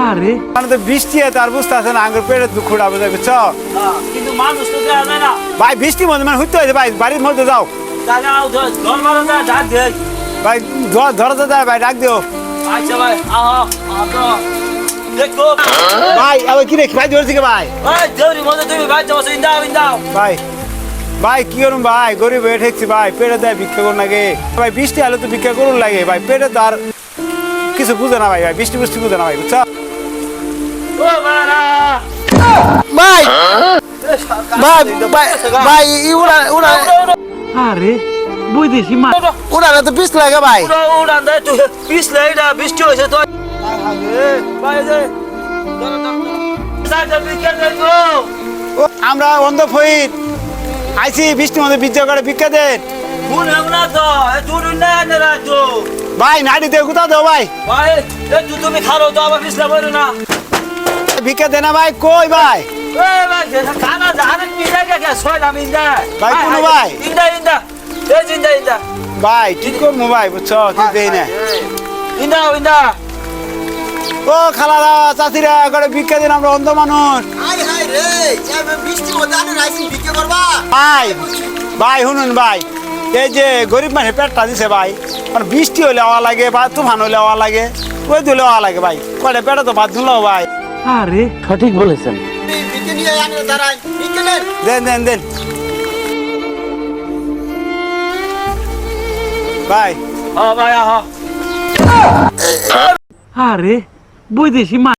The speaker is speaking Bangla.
আরে বৃষ্টি তার বুঝতে আছে না আঙ্গুর পেটের দুঃখ উঠাবো বুঝছ কিন্তু মানুষ তো দেওয়া যায় না ভাই বৃষ্টি মধ্যে মানে হইতে হয়েছে ভাই বাড়ির মধ্যে যাও ভাই ধরতে দেয় ভাই ডাক দিও আচ্ছা ভাই দেখো ভাই আবার কি রে ভাই ধরছি কে ভাই তুমি ভাই যাও ভাই ভাই কি করুন ভাই গরিব হয়ে ঠেকছি ভাই পেটে দেয় ভিক্ষা করুন লাগে ভাই বৃষ্টি আলো তো ভিক্ষা করুন লাগে ভাই পেটে তো আর কিছু বুঝে না ভাই ভাই বৃষ্টি বুঝতে বুঝে না ভাই বুঝছ ভাই ভাই ভাই উড়া আরে বৈদেশি মাছ উড়া তো পিস লাগে ভাই উড়ান দেয় তুই পিছলে এটা বৃষ্টি হয়েছে তো আমরা অন্ধ ফইর আইসি বৃষ্টির মধ্যে ভিক্ষা করে ভিক্ষা দেন ভাই নাড়ি দিয়ে কোথাও দাও ভাই তুমি খারো তো আবার পিছলে বলো না ভিক্ষা দে না ভাই কই ভাই খানা জানে মিলা কে ছয় দাম ইন্দা ভাই কোন ভাই ইন্দা ইন্দা এই ইন্দা ইন্দা ভাই ঠিক করবো ভাই বুঝছো তুই দেই না ইন্দা ইন্দা ও খালারা চাচিরা করে ভিক্ষা দিন আমরা অন্ধ মানুষ ভাই ভাই শুনুন ভাই এই যে গরিব মানুষের পেটটা দিছে ভাই মানে বৃষ্টি হলে হওয়া লাগে বা তুফান হলে হওয়া লাগে ওই দিলে হওয়া লাগে ভাই কয়টা পেটে তো ভাত ধুলো ভাই আরে সঠিক বলেছেন দেন দেন দেন ভাই ভাই আরে বৈদেশি মাছ